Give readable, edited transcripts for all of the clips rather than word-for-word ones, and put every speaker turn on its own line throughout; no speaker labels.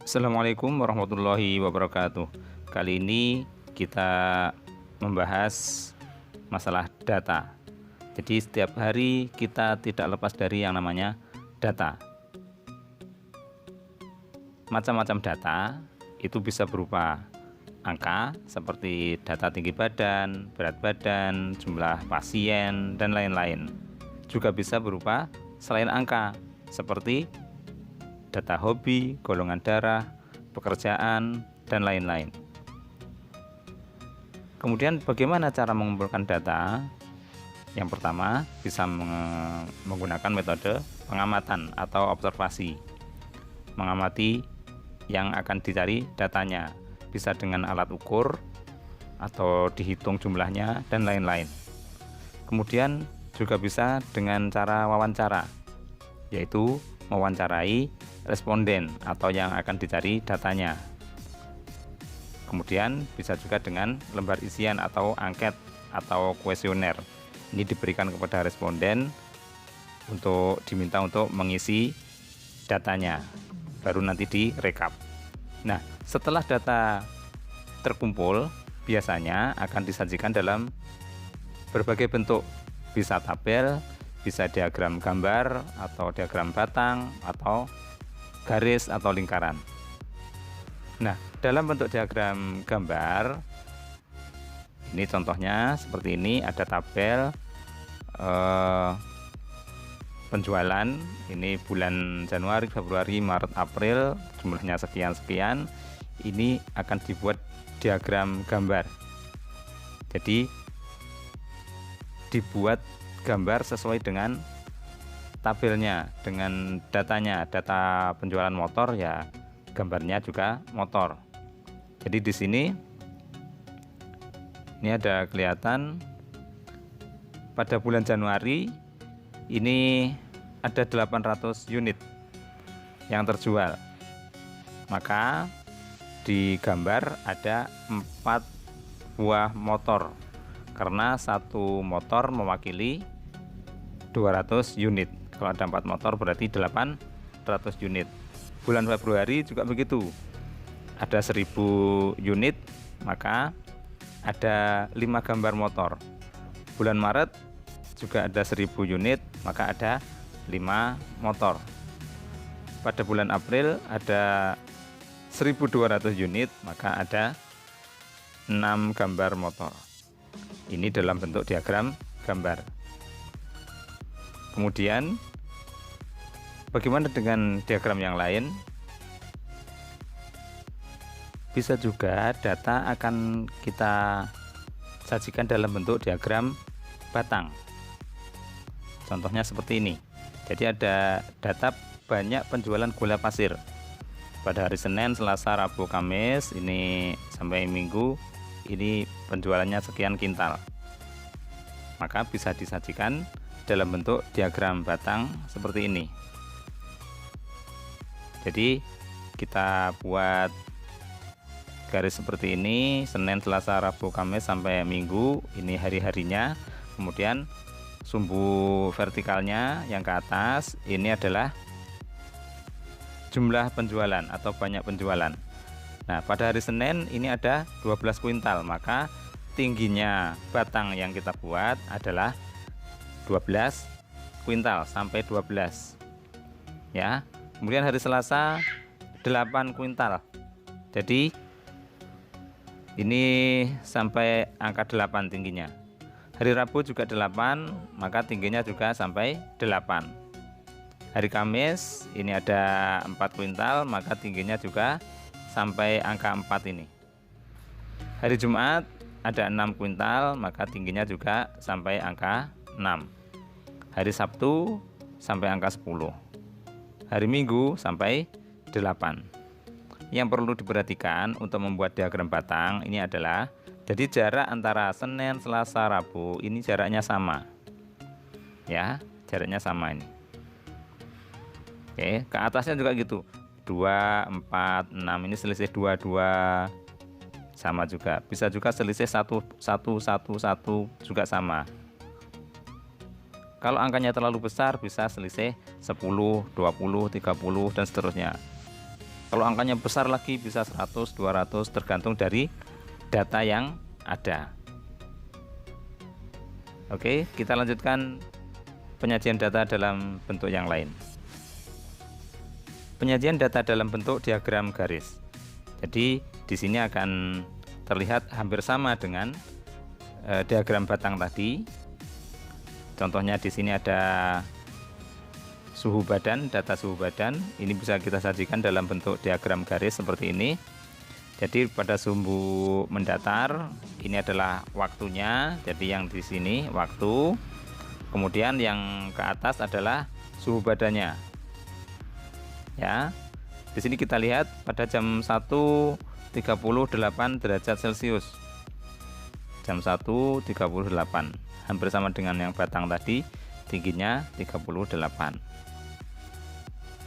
Assalamualaikum warahmatullahi wabarakatuh. Kali ini kita membahas masalah data. Jadi setiap hari kita tidak lepas dari yang namanya data. Macam-macam data itu bisa berupa angka seperti data tinggi badan, berat badan, jumlah pasien, dan lain-lain. Juga bisa berupa selain angka seperti data hobi, golongan darah, pekerjaan, dan lain-lain. Kemudian bagaimana cara mengumpulkan data? Yang pertama bisa menggunakan metode pengamatan atau observasi. Mengamati yang akan dicari datanya, bisa dengan alat ukur atau dihitung jumlahnya dan lain-lain. Kemudian juga bisa dengan cara wawancara, yaitu mewawancarai responden atau yang akan dicari datanya. Kemudian bisa juga dengan lembar isian atau angket atau kuesioner. Ini diberikan kepada responden untuk diminta untuk mengisi datanya, baru nanti direkap. Nah, setelah data terkumpul, biasanya akan disajikan dalam berbagai bentuk, bisa tabel, bisa diagram gambar atau diagram batang atau garis atau lingkaran. Nah, dalam bentuk diagram gambar ini contohnya seperti ini, ada tabel penjualan ini bulan Januari, Februari, Maret, April, jumlahnya sekian-sekian. Ini akan dibuat diagram gambar. Jadi dibuat gambar sesuai dengan tabelnya, dengan datanya. Data penjualan motor ya gambarnya juga motor. Jadi di sini ini ada kelihatan pada bulan Januari ini ada 800 unit yang terjual. Maka di gambar ada 4 buah motor, karena satu motor mewakili 200 unit. Kalau ada 4 motor berarti 800 unit. Bulan Februari juga begitu, ada 1000 unit, maka ada 5 gambar motor. Bulan Maret juga ada 1000 unit, maka ada 5 motor. Pada bulan April ada 1200 unit, maka ada 6 gambar motor. Ini dalam bentuk diagram gambar. Kemudian bagaimana dengan diagram yang lain? Bisa juga data akan kita sajikan dalam bentuk diagram batang. Contohnya seperti ini. Jadi ada data banyak penjualan gula pasir pada hari Senin, Selasa, Rabu, Kamis, ini sampai Minggu, ini penjualannya sekian kintal. Maka bisa disajikan dalam bentuk diagram batang seperti ini. Jadi kita buat garis seperti ini, Senin, Selasa, Rabu, Kamis sampai Minggu, ini hari-harinya. Kemudian sumbu vertikalnya yang ke atas ini adalah jumlah penjualan atau banyak penjualan. Nah, pada hari Senin ini ada 12 kuintal, maka tingginya batang yang kita buat adalah 12 kuintal sampai 12. Ya. Kemudian hari Selasa 8 kuintal. Jadi ini sampai angka 8 tingginya. Hari Rabu juga 8, maka tingginya juga sampai 8. Hari Kamis ini ada 4 kuintal, maka tingginya juga sampai angka 4 ini. Hari Jumat ada 6 kuintal, maka tingginya juga sampai angka 6. Hari Sabtu sampai angka 10. Hari Minggu sampai 8. Yang perlu diperhatikan untuk membuat diagram batang ini adalah, jadi jarak antara Senin, Selasa, Rabu ini jaraknya sama. Ya, jaraknya sama ini. Oke, ke atasnya juga gitu. 2, 4, 6 ini selisih 2, 2 sama juga. Bisa juga selisih 1, 1, 1, 1 juga sama. Kalau angkanya terlalu besar bisa selisih 10, 20, 30 dan seterusnya. Kalau angkanya besar lagi bisa 100, 200 tergantung dari data yang ada. Oke, kita lanjutkan penyajian data dalam bentuk yang lain. Penyajian data dalam bentuk diagram garis. Jadi di sini akan terlihat hampir sama dengan diagram batang tadi. Contohnya di sini ada suhu badan, data suhu badan. Ini bisa kita sajikan dalam bentuk diagram garis seperti ini. Jadi pada sumbu mendatar ini adalah waktunya. Jadi yang di sini waktu. Kemudian yang ke atas adalah suhu badannya. Ya. Di sini kita lihat pada jam 1:38 derajat Celcius. Jam 1:38. Hampir sama dengan yang batang tadi, tingginya 38.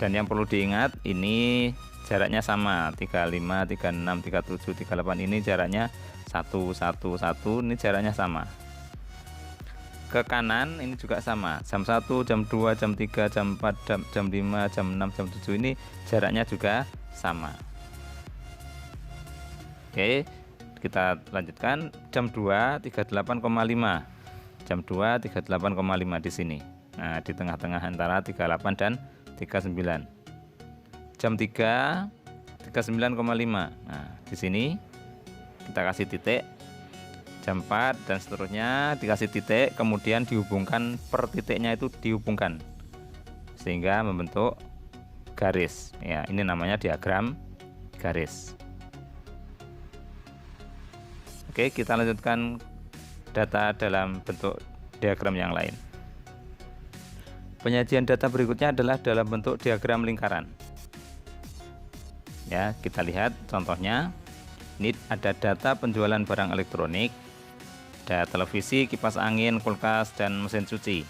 Dan yang perlu diingat, ini jaraknya sama, 35, 36, 37, 38 ini jaraknya 1, 1, 1, ini jaraknya sama. Ke kanan ini juga sama, jam 1, jam 2, jam 3, jam 4, jam 5, jam 6, jam 7 ini jaraknya juga sama. Oke, kita lanjutkan jam 2, 38,5. Jam 2, 38,5 di sini. Nah, di tengah-tengah antara 38 dan 39. Jam 3, 39,5. Nah, di sini kita kasih titik. Jam 4 dan seterusnya dikasih titik, kemudian dihubungkan, per titiknya itu dihubungkan sehingga membentuk garis. Ya, ini namanya diagram garis. Oke, kita lanjutkan data dalam bentuk diagram yang lain. Penyajian data berikutnya adalah dalam bentuk diagram lingkaran. Ya, kita lihat contohnya. Ini ada data penjualan barang elektronik, ada televisi, kipas angin, kulkas, dan mesin cuci.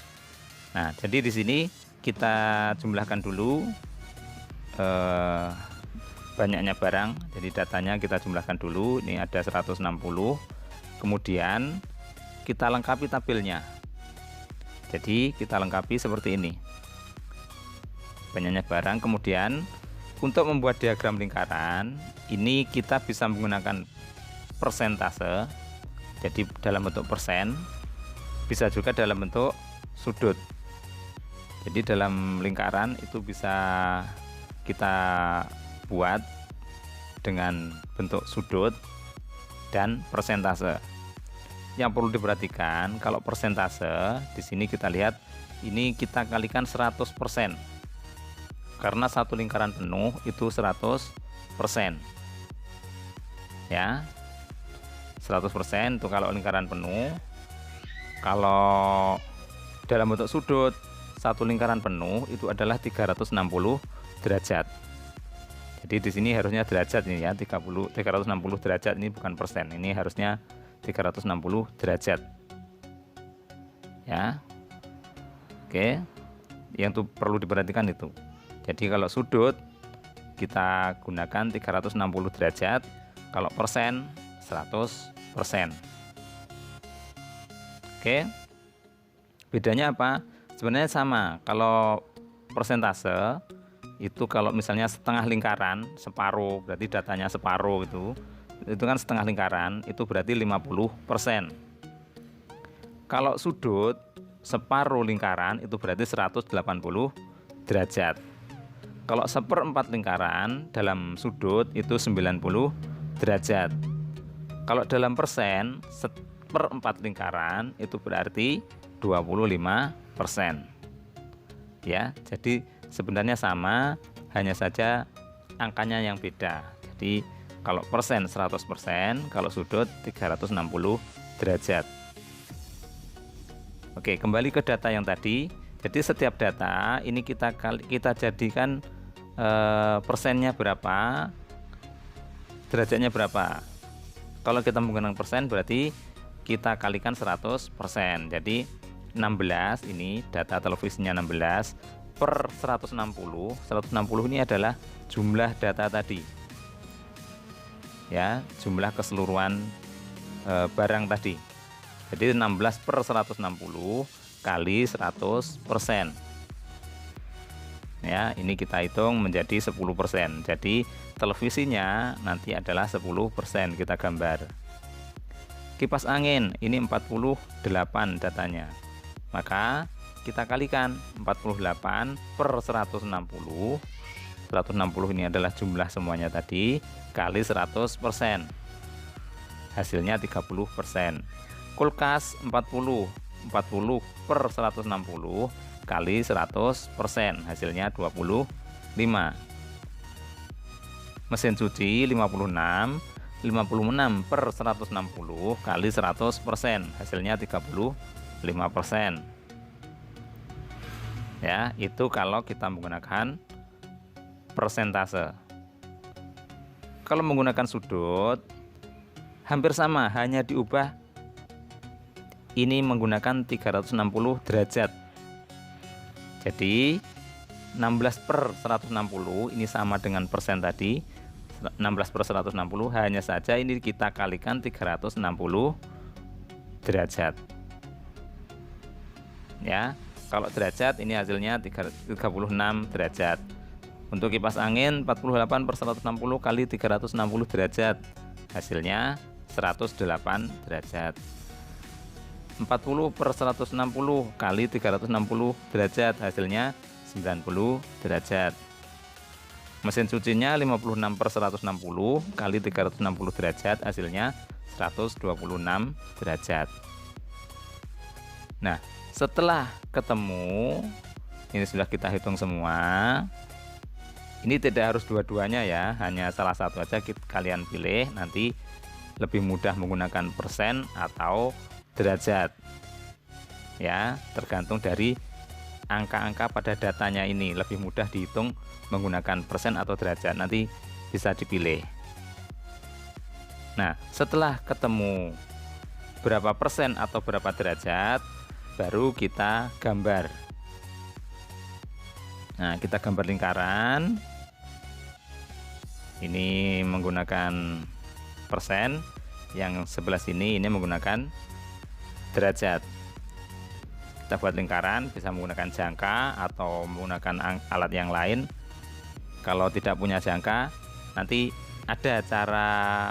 Nah, jadi di sini kita jumlahkan dulu banyaknya barang. Jadi datanya kita jumlahkan dulu. Ini ada 160. Kemudian kita lengkapi tabelnya. Jadi kita lengkapi seperti ini. Banyaknya barang. Kemudian untuk membuat diagram lingkaran, ini kita bisa menggunakan persentase. Jadi dalam bentuk persen, bisa juga dalam bentuk sudut. Jadi dalam lingkaran itu bisa kita buat dengan bentuk sudut dan persentase. Yang perlu diperhatikan, kalau persentase di sini kita lihat ini kita kalikan 100%. Karena satu lingkaran penuh itu 100%. Ya. 100% itu kalau lingkaran penuh. Kalau dalam bentuk sudut, satu lingkaran penuh itu adalah 360 derajat. Jadi di sini harusnya derajat ini ya, 360 derajat, ini bukan persen. Ini harusnya 360 derajat. Ya. Oke. Yang itu perlu diperhatikan itu. Jadi kalau sudut kita gunakan 360 derajat, kalau persen 100%. Oke. Bedanya apa? Sebenarnya sama. Kalau persentase itu kalau misalnya setengah lingkaran, separuh, berarti datanya separuh itu kan setengah lingkaran, itu berarti 50%. Kalau sudut separuh lingkaran itu berarti 180 derajat. Kalau seperempat lingkaran dalam sudut itu 90 derajat. Kalau dalam persen, seperempat lingkaran itu berarti 25%. Ya, jadi sebenarnya sama, hanya saja angkanya yang beda. Jadi kalau persen 100%, kalau sudut 360 derajat. Oke, kembali ke data yang tadi. Jadi setiap data ini kita jadikan persennya berapa, derajatnya berapa. Kalau kita menggunakan persen berarti kita kalikan 100%. Jadi 16 ini data televisinya 16 per 160. 160 ini adalah jumlah data tadi. Ya, jumlah keseluruhan barang tadi. Jadi 16 per 160 kali 100%. Ya, ini kita hitung menjadi 10%. Jadi televisinya nanti adalah 10% kita gambar. Kipas angin ini 48 datanya. Maka kita kalikan 48 per 160. 160 ini adalah jumlah semuanya tadi, kali 100%. Hasilnya 30%. Kulkas 40 per 160 kali 100%, hasilnya 25. Mesin cuci 56 per 160 kali 100%, hasilnya 35%. Ya, itu kalau kita menggunakan persentase. Kalau menggunakan sudut hampir sama, hanya diubah ini menggunakan 360 derajat. Jadi 16 per 160 ini sama dengan persen tadi, 16 per 160, hanya saja ini kita kalikan 360 derajat. Ya, kalau derajat ini hasilnya 36 derajat. Untuk kipas angin 48 per 160 kali 360 derajat, hasilnya 108 derajat. 40 per 160 kali 360 derajat, hasilnya 90 derajat. Mesin cucinya 56 per 160 kali 360 derajat, hasilnya 126 derajat. Nah, setelah ketemu, ini sudah kita hitung semua. Ini tidak harus dua-duanya ya, hanya salah satu aja kalian pilih, nanti lebih mudah menggunakan persen atau derajat. Ya, tergantung dari angka-angka pada datanya ini, lebih mudah dihitung menggunakan persen atau derajat, nanti bisa dipilih. Nah, setelah ketemu berapa persen atau berapa derajat, baru kita gambar. Nah, kita gambar lingkaran. Ini menggunakan persen, yang sebelah sini ini menggunakan derajat. Kita buat lingkaran, bisa menggunakan jangka atau menggunakan alat yang lain. Kalau tidak punya jangka, nanti ada cara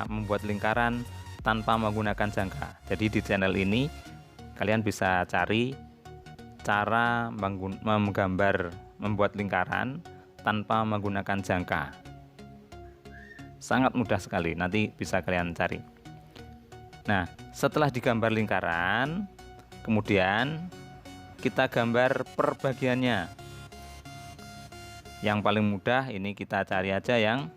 membuat lingkaran tanpa menggunakan jangka. Jadi di channel ini kalian bisa cari cara membuat lingkaran tanpa menggunakan jangka. Sangat mudah sekali, nanti bisa kalian cari. Nah, setelah digambar lingkaran, kemudian kita gambar per bagiannya. Yang paling mudah ini kita cari aja yang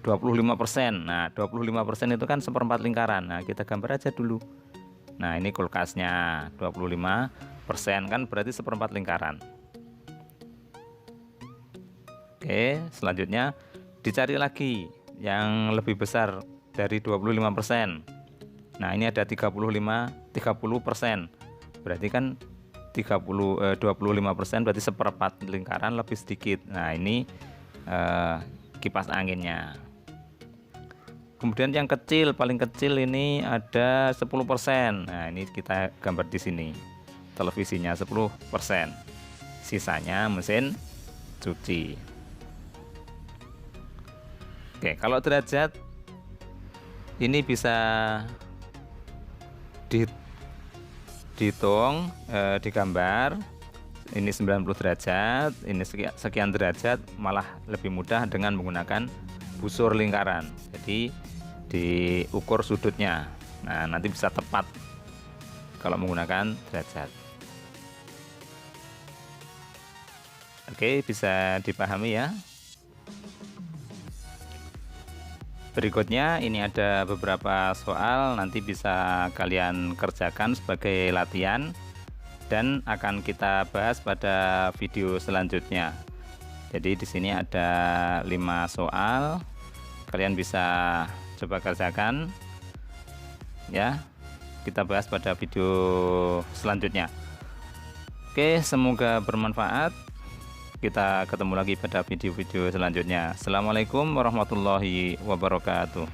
25%. Nah, 25% itu kan seperempat lingkaran. Nah, kita gambar aja dulu. Nah, ini kulkasnya 25% kan berarti seperempat lingkaran. Oke, selanjutnya dicari lagi yang lebih besar dari 25%. Nah, ini ada 30%. Berarti kan 25% berarti seperempat lingkaran lebih sedikit. Nah, ini kipas anginnya. Kemudian yang kecil, paling kecil ini ada 10%. Nah, ini kita gambar di sini. Televisinya 10%. Sisanya mesin cuci. Oke, kalau derajat ini bisa dihitung, digambar. Ini 90 derajat, ini sekian derajat, malah lebih mudah dengan menggunakan busur lingkaran. Jadi diukur sudutnya. Nah, nanti bisa tepat kalau menggunakan derajat. Oke, bisa dipahami ya. Berikutnya ini ada beberapa soal, nanti bisa kalian kerjakan sebagai latihan dan akan kita bahas pada video selanjutnya. Jadi di sini ada 5 soal, kalian bisa coba kerjakan ya. Kita bahas pada video selanjutnya. Oke, semoga bermanfaat. Kita ketemu lagi pada video-video selanjutnya. Assalamualaikum warahmatullahi wabarakatuh.